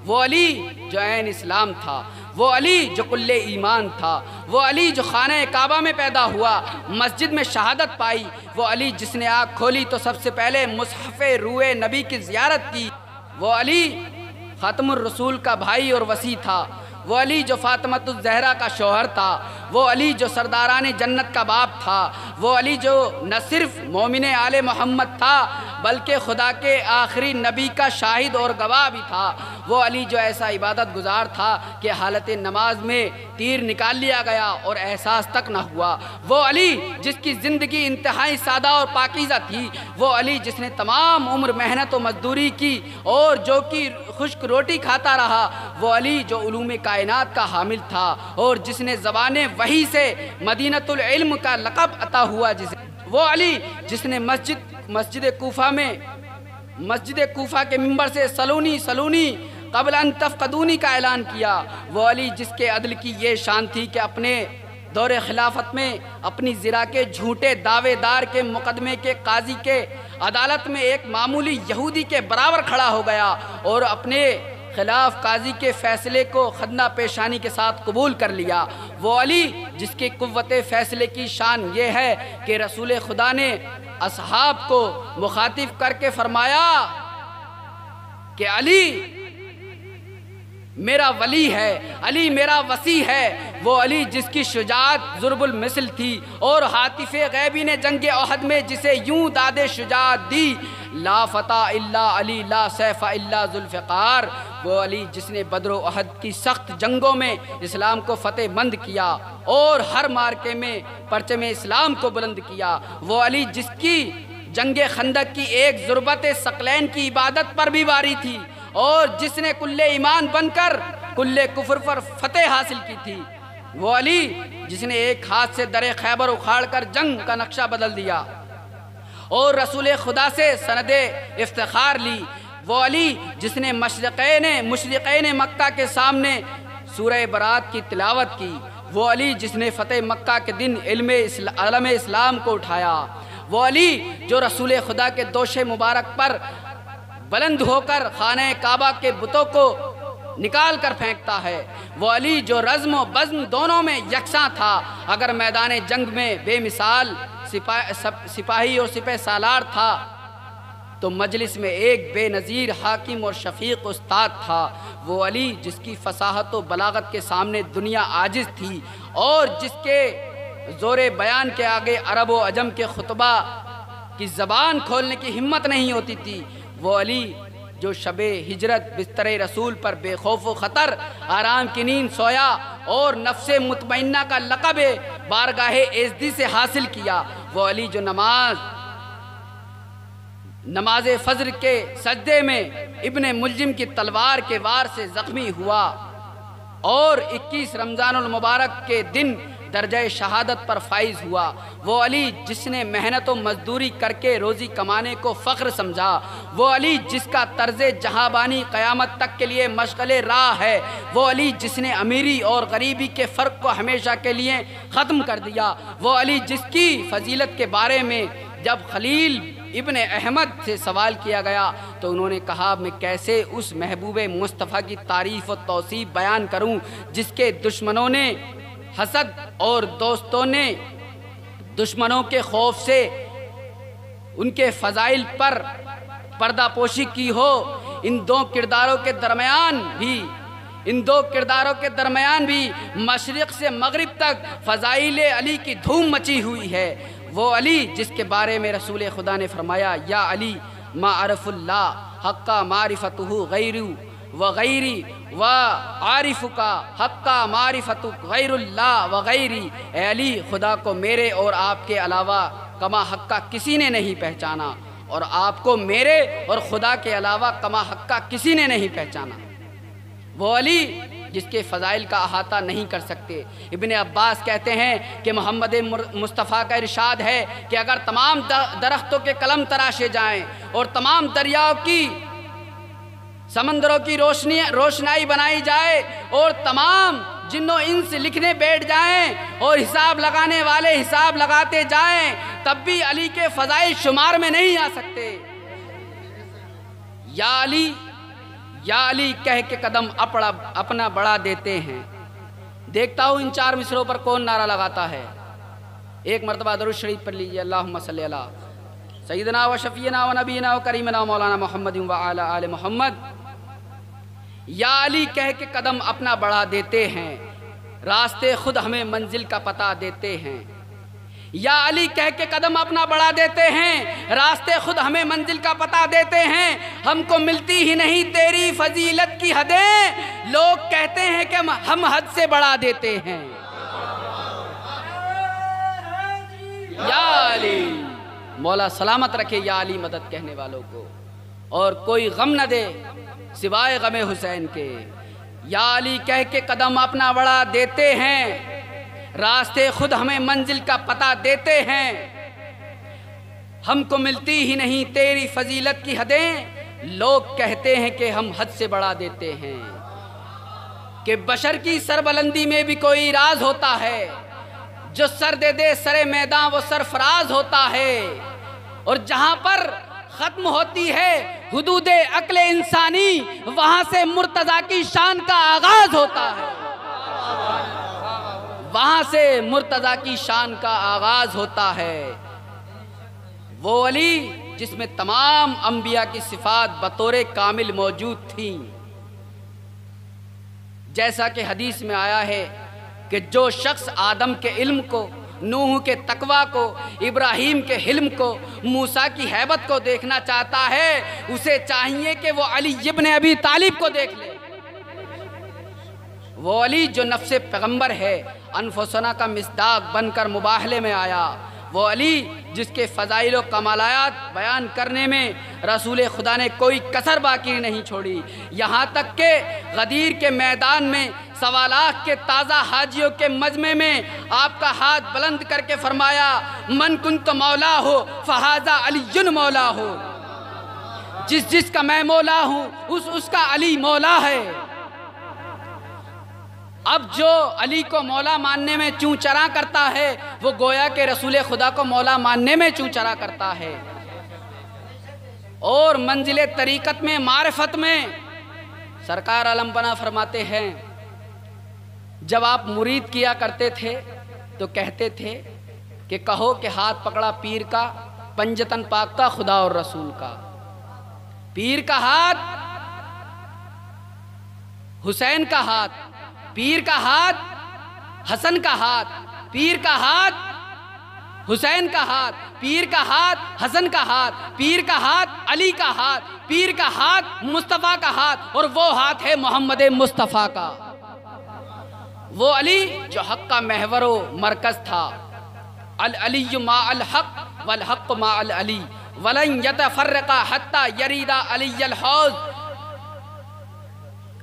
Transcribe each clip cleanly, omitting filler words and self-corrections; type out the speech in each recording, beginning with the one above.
وہ علی جو عین اسلام تھا، وہ علی جو کل ایمان تھا، وہ علی جو خانہ کعبہ میں پیدا ہوا، مسجد میں شہادت پائی، وہ علی جس نے آنکھ کھولی تو سب سے پہلے مصحف روئے نبی کی زیارت کی، وہ علی خاتم الرسول کا بھائی اور وصی تھا، وہ علی جو فاطمۃ الزہرا کا شوہر تھا، وہ علی جو سرداران جنت کا باپ تھا، وہ علی جو نہ صرف مومن آل محمد تھا بلکہ خدا کے آخری نبی کا شاہد اور گواہ بھی تھا، وہ علی جو ایسا عبادت گزار تھا کہ حالت نماز میں تیر نکال لیا گیا اور احساس تک نہ ہوا، وہ علی جس کی زندگی انتہائی سادہ اور پاکیزہ تھی، وہ علی جس نے تمام عمر محنت و مزدوری کی اور جو کہ خشک روٹی کھاتا رہا، وہ علی جو علوم کائنات کا حامل تھا اور جس نے زبان وحی سے مدینۃ العلم کا لقب عطا ہوا، وہ علی جس نے مسجد کوفہ کے منبر سے سلونی سلونی قبل ان تفقدونی کا اعلان کیا، وہ علی جس کے عدل کی یہ شان تھی کہ اپنے دور خلافت میں اپنی زرا کے جھوٹے دعوے دار کے مقدمے کے قاضی کے عدالت میں ایک معمولی یہودی کے برابر کھڑا ہو گیا اور اپنے خلاف قاضی کے فیصلے کو خندہ پیشانی کے ساتھ قبول کر لیا، وہ علی جس کی قوت فیصلے کی شان یہ ہے کہ رسول خدا نے اصحاب کو مخاطب کر کے فرمایا کہ علی میرا ولی ہے، علی میرا وصی ہے، وہ علی جس کی شجاعت ضرب المثل تھی اور حاطف غیبی نے جنگ احد میں جسے یوں داد شجاعت دی، لا فتح الا علی لا سیف الا ذوالفقار، وہ علی جس نے بدر و احد کی سخت جنگوں میں اسلام کو فتح مند کیا اور ہر مارکے میں پرچم اسلام کو بلند کیا، وہ علی جس کی جنگ خندق کی ایک ضربت ثقلین کی عبادت پر بھی باری تھی اور جس نے کل ایمان بن کر کل کفر پر فتح حاصل کی تھی، وہ علی جس نے ایک ہاتھ سے در خیبر اکھاڑ کر جنگ کا نقشہ بدل دیا اور رسول خدا سے سند افتخار لی، وہ علی جس نے مشرقین مکہ کے سامنے سورہ برات کی تلاوت کی، وہ علی جس نے فتح مکہ کے دن علم اسلام کو اٹھایا، وہ علی جو رسول خدا کے دوش مبارک پر بلند ہو کر خانہ کعبہ کے بتوں کو نکال کر پھینکتا ہے، وہ علی جو رزم و بزم دونوں میں یکساں تھا، اگر میدان جنگ میں بے مثال سپاہی اور سپہ سالار تھا تو مجلس میں ایک بے نظیر حاکم اور شفیق استاد تھا، وہ علی جس کی فصاحت و بلاغت کے سامنے دنیا عاجز تھی اور جس کے زور بیان کے آگے عرب و عجم کے خطبہ کی زبان کھولنے کی ہمت نہیں ہوتی تھی، وہ علی جو شب ہجرت بستر رسول پر بے خوف و خطر آرام کی نیند سویا اور نفس مطمئنہ کا لقب بارگاہ عزتی سے حاصل کیا، وہ علی جو نماز فجر کے سجدے میں ابن ملجم کی تلوار کے وار سے زخمی ہوا اور 21 رمضان المبارک کے دن درجہ شہادت پر فائز ہوا، وہ علی جس نے محنت و مزدوری کر کے روزی کمانے کو فخر سمجھا، وہ علی جس کا طرز جہاں قیامت تک کے لیے مشغل راہ ہے، وہ علی جس نے امیری اور غریبی کے فرق کو ہمیشہ کے لیے ختم کر دیا، وہ علی جس کی فضیلت کے بارے میں جب خلیل ابن احمد سے سوال کیا گیا تو انہوں نے کہا میں کیسے اس محبوب مصطفیٰ کی تعریف و توصیف بیان کروں جس کے دشمنوں نے حسد اور دوستوں نے دشمنوں کے خوف سے ان کے فضائل پر پردہ پوشی کی ہو، ان دو کرداروں کے درمیان بھی مشرق سے مغرب تک فضائل علی کی دھوم مچی ہوئی ہے، وہ علی جس کے بارے میں رسول خدا نے فرمایا یا علی ما عرف اللہ حق معرفتہ غیرو وغیری وعارفک حق معرفت غیر اللہ وغیری، اے علی خدا کو میرے اور آپ کے علاوہ کما حق کسی نے نہیں پہچانا اور آپ کو میرے اور خدا کے علاوہ کما حق کسی نے نہیں پہچانا، وہ علی جس کے فضائل کا احاطہ نہیں کر سکتے۔ ابن عباس کہتے ہیں کہ محمد مصطفیٰ کا ارشاد ہے کہ اگر تمام درختوں کے قلم تراشے جائیں اور تمام دریاؤں کی سمندروں کی روشنائی بنائی جائے اور تمام جن و انس لکھنے بیٹھ جائیں اور حساب لگانے والے حساب لگاتے جائیں تب بھی علی کے فضائل شمار میں نہیں آ سکتے۔ یا علی یا علی کہہ کے قدم اپنا بڑھا دیتے ہیں۔ دیکھتا ہوں ان 4 مصروں پر کون نعرہ لگاتا ہے۔ ایک مرتبہ درود شریف پڑھ لیجئے، اللہم صلی علی سیدنا و شفیعنا و نبینا و کریمنا و مولانا محمد و علی آل محمد۔ یا علی کہہ کے قدم اپنا بڑھا دیتے ہیں، راستے خود ہمیں منزل کا پتہ دیتے ہیں۔ یا علی کہہ کے قدم اپنا بڑھا دیتے ہیں، راستے خود ہمیں منزل کا پتہ دیتے ہیں۔ ہم کو ملتی ہی نہیں تیری فضیلت کی حدیں، لوگ کہتے ہیں کہ ہم حد سے بڑھا دیتے ہیں۔ یا علی، مولا سلامت رکھے یا علی مدد کہنے والوں کو، اور کوئی غم نہ دے سوائے غم حسین کے۔ یا علی کہہ کے قدم اپنا بڑھا دیتے ہیں، راستے خود ہمیں منزل کا پتہ دیتے ہیں۔ ہم کو ملتی ہی نہیں تیری فضیلت کی حدیں، لوگ کہتے ہیں کہ ہم حد سے بڑھا دیتے ہیں۔ کہ بشر کی سربلندی میں بھی کوئی راز ہوتا ہے، جو سر دے دے سر میدان وہ سرفراز ہوتا ہے۔ اور جہاں پر ختم ہوتی ہے حدود عقل انسانی، وہاں سے مرتضیٰ کی شان کا آغاز ہوتا ہے۔ وہاں سے مرتضیٰ کی شان کا آغاز ہوتا ہے۔ وہ علی جس میں تمام انبیاء کی صفات بطور کامل موجود تھیں، جیسا کہ حدیث میں آیا ہے کہ جو شخص آدم کے علم کو، نوح کے تقویٰ کو، ابراہیم کے حلم کو، موسیٰ کی ہیبت کو دیکھنا چاہتا ہے، اسے چاہیے کہ وہ علی ابن ابی طالب کو دیکھ لے۔ وہ علی جو نفس پیغمبر ہے، انفسنا کا مصداق بن کر مباہلے میں آیا۔ وہ علی جس کے فضائل و کمالات بیان کرنے میں رسول خدا نے کوئی کسر باقی نہیں چھوڑی، یہاں تک کہ غدیر کے میدان میں سوالات کے تازہ حاجیوں کے مجمع میں آپ کا ہاتھ بلند کر کے فرمایا، من کنت مولا ہو فہذا علی مولا ہو، جس کا میں مولا ہوں اس کا علی مولا ہے۔ اب جو علی کو مولا ماننے میں چوں چرا کرتا ہے، وہ گویا کہ رسول خدا کو مولا ماننے میں چوں چرا کرتا ہے۔ اور منزل طریقت میں، معرفت میں سرکار عالم پناہ فرماتے ہیں، جب آپ مرید کیا کرتے تھے تو کہتے تھے کہ کہو کہ ہاتھ پکڑا پیر کا، پنجتن پاکتا خدا اور رسول کا۔ پیر کا ہاتھ، حسین کا ہاتھ، پیر کا ہاتھ، حسن کا ہاتھ، پیر کا ہاتھ، حسین کا ہاتھ، پیر کا ہاتھ، حسن کا ہاتھ، پیر کا ہاتھ، علی کا ہاتھ، پیر کا ہاتھ، مصطفیٰ کا ہاتھ، اور وہ ہاتھ ہے محمد مصطفیٰ کا۔ وہ علی جو حق کا محور و مرکز تھا، العلی مع الحق والحق مع العلی ولن یتفرقا حتی یریدا علی الحوض۔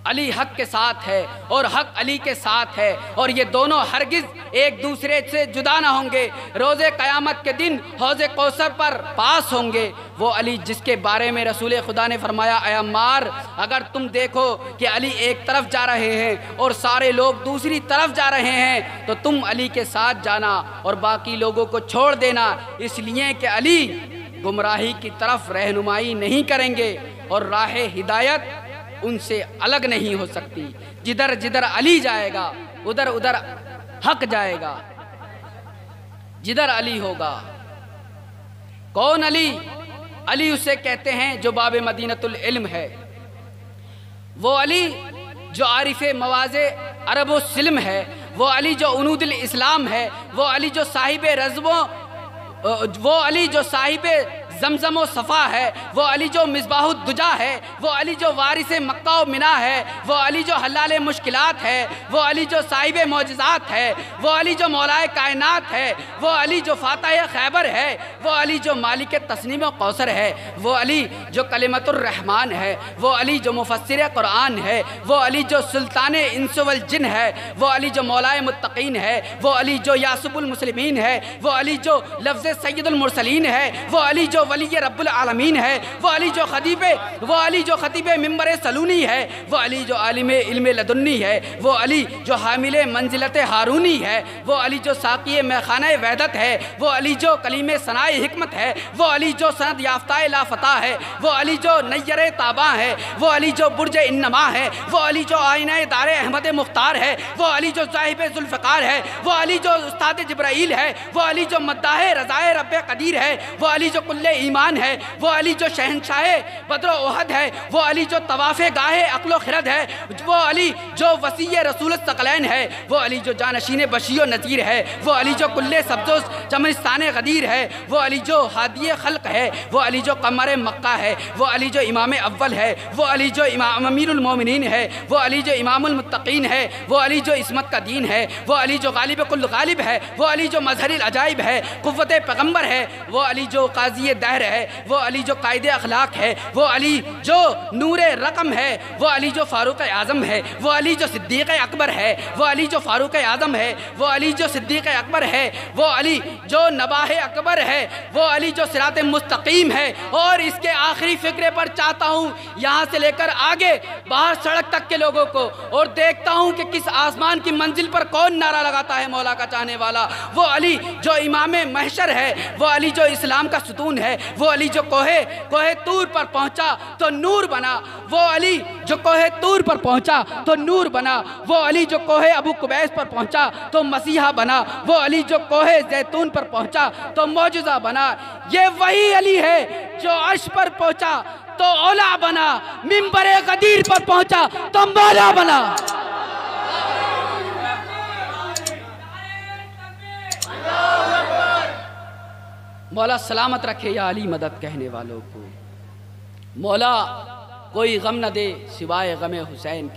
علی حق کے ساتھ ہے اور حق علی کے ساتھ ہے، اور یہ دونوں ہرگز ایک دوسرے سے جدا نہ ہوں گے۔ روز قیامت کے دن حوض کوثر پر پاس ہوں گے۔ وہ علی جس کے بارے میں رسول خدا نے فرمایا، اے عمار اگر تم دیکھو کہ علی ایک طرف جا رہے ہیں اور سارے لوگ دوسری طرف جا رہے ہیں تو تم علی کے ساتھ جانا اور باقی لوگوں کو چھوڑ دینا، اس لیے کہ علی گمراہی کی طرف رہنمائی نہیں کریں گے اور راہ ہدایت ان سے الگ نہیں ہو سکتی۔ جدھر جدھر علی جائے گا ادھر ادھر حق جائے گا، جدھر علی ہوگا۔ کون علی؟ علی اسے کہتے ہیں جو باب مدینۃ العلم ہے، وہ علی جو عارف مواضع عرب و سلم ہے، وہ علی جو عنود الاسلام ہے، وہ علی جو صاحب رضو، وہ علی جو صاحب زمزم و صفا ہے، وہ علی جو مصباح الدجا ہے، وہ علی جو وارث مکہ و منا ہے، وہ علی جو حلال مشکلات ہے، وہ علی جو صاحب معجزات ہے، وہ علی جو مولائے کائنات ہے، وہ علی جو فاتح خیبر ہے، وہ علی جو مالک تسنیم و کوثر ہے، وہ علی جو کلمۃ الرحمن ہے، وہ علی جو مفسر قرآن ہے، وہ علی جو سلطان انس والجن ہے، وہ علی جو مولائے متقین ہے، وہ علی جو یاسب المسلمین ہے، وہ علی جو لفظ سید المرسلین ہے، وہ علی جو ولی رب العالمین ہے، وہ علی جو خطیب ممبر سلونی ہے، وہ علی جو عالم علم لدنی ہے، وہ علی جو حامل منزلت ہارونی ہے، وہ علی جو ساقی میخانہ وحدت ہے، وہ علی جو کلیم ثناء حکمت ہے، وہ علی جو سند یافتہ لافتہ ہے، وہ علی جو نیر تاباں ہے، وہ علی جو برج انما ہے، وہ علی جو آئینہ دار احمد مختار ہے، وہ علی جو صاحب ذوالفقار ہے، وہ علی جو استاد جبرائیل ہے، وہ علی جو مداح رضائے رب قدیر ہے، وہ علی جو کل ایمان ہے، وہ علی جو شہنشاہ بدر و احد ہے، وہ علی جو طواف گاہ عقل و خرد ہے، وہ علی جو وسیع رسول الثقلین ہے، وہ علی جو جانشین بشی و نذیر ہے، وہ علی جو کل سبز و چمنستان غدیر ہے، وہ علی جو ہادی خلق ہے، وہ علی جو قمر مکہ ہے، وہ علی جو امام اول ہے، وہ علی جو امیر المومنین ہے، وہ علی جو امام المتقین ہے، وہ علی جو عصمت کا دین ہے، وہ علی جو غالب کل غالب ہے، وہ علی جو مظہر العجائب ہے، قوت پیغمبر ہے، وہ علی جو قاضی دہر ہے، وہ علی جو قائد اخلاق ہے، وہ علی جو نور رقم ہے، وہ علی جو فاروق اعظم ہے، وہ علی جو صدیق اکبر ہے، وہ علی جو فاروق اعظم ہے، وہ علی جو صدیق اکبر ہے، وہ علی جو نباہ اکبر ہے، وہ علی جو صراط مستقیم ہے۔ اور اس کے آخری فقرے پر چاہتا ہوں یہاں سے لے کر آگے باہر سڑک تک کے لوگوں کو، اور دیکھتا ہوں کہ کس آسمان کی منزل پر کون نعرہ لگاتا ہے مولا کا چاہنے والا۔ وہ علی جو امام محشر ہے، وہ علی جو اسلام کا ستون ہے، وہ علی جو کوہ طور پر پہنچا تو نور بنا، وہ علی جو کوہ طور پر پہنچا تو نور بنا، وہ علی جو کوہ ابو قبیس پر پہنچا تو مسیحا بنا، وہ علی جو کوہ زیتون پر پہنچا تو معجزہ بنا۔ یہ وہی علی ہے جو عرش پر پہنچا تو اولا بنا، ممبر غدیر پر پہنچا تو مولا بنا۔ مولا سلامت رکھے یا علی مدد کہنے والوں کو، مولا کوئی غم نہ دے سوائے غم حسین کے۔